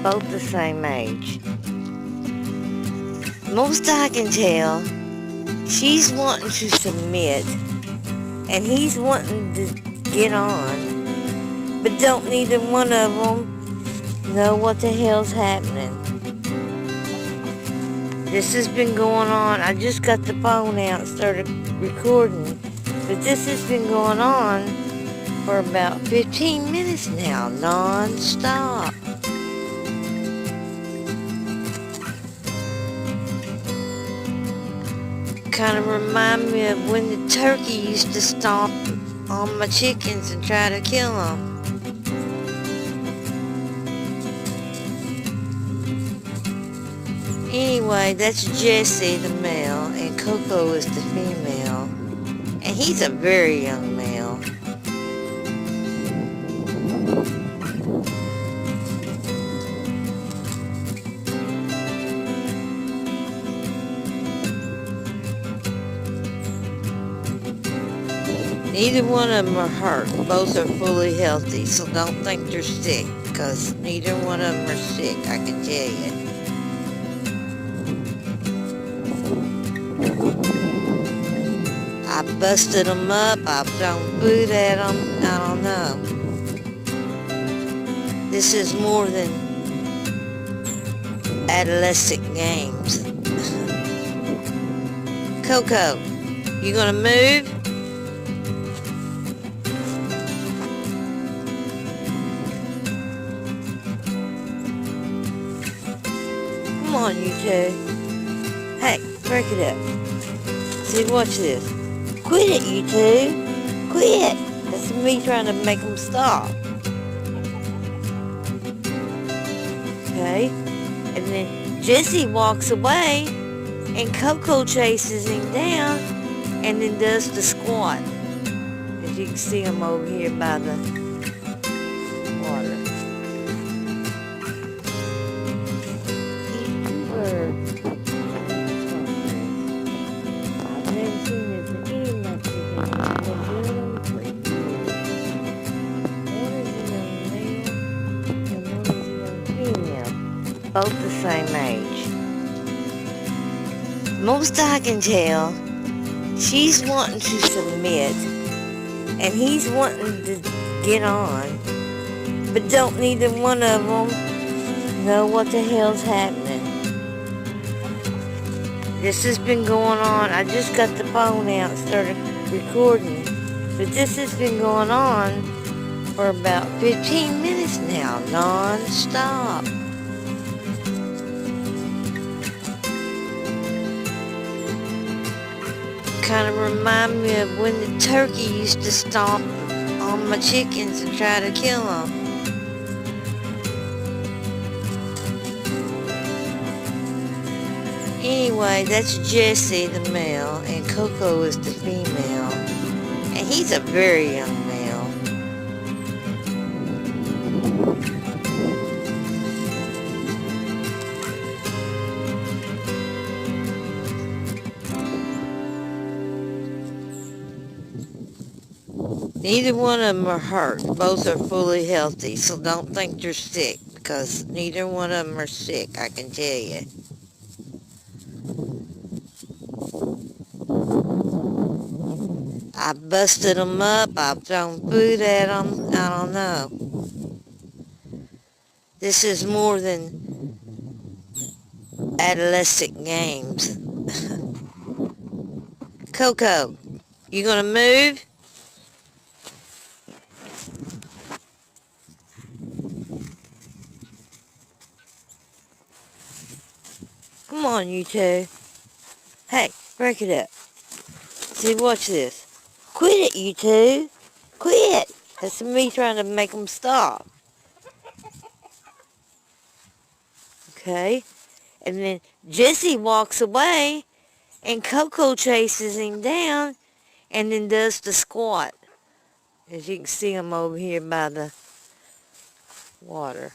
both the same age. Most I can tell, she's wanting to submit, and he's wanting to get on, but don't neither one of them know what the hell's happening. This has been going on. I just got the phone out and started recording, but this has been going on for about 15 minutes now, non-stop. Kind of remind me of when the turkey used to stomp on my chickens and try to kill them. Anyway, that's Jesse, the male, and Coco is the female, and he's a very young male. Neither one of them are hurt. Both are fully healthy, so don't think they're sick, because neither one of them are sick, I can tell you. I busted them up, I've thrown food at them, I don't know. This is more than adolescent games. Coco, you gonna move? Come on, you two. Hey, break it up. See, watch this. Quit it, you two. Quit. That's me trying to make them stop. Okay? And then Jesse walks away, and Coco chases him down, and then does the squat. As you can see him over here by the water. I've never seen this in any of my chickens. I've been doing them for years. One is a young male and one is a young female. Both the same age. Most I can tell, she's wanting to submit, and he's wanting to get on, but don't neither one of them know what the hell's happening. This has been going on. I just got the phone out and started recording, but this has been going on for about 15 minutes now, non-stop. Kind of remind me of when the turkey used to stomp on my chickens and try to kill them. Anyway, that's Jesse, the male, and Coco is the female, and he's a very young male. Neither one of them are hurt. Both are fully healthy, so don't think they're sick, because neither one of them are sick, I can tell you. I busted them up, I've thrown food at them, I don't know. This is more than adolescent games. Coco, you gonna move? Come on, you two. Hey, break it up. See, watch this. Quit it, you two. Quit. That's me trying to make them stop. Okay? And then Jesse walks away, and Coco chases him down, and then does the squat. As you can see him over here by the water.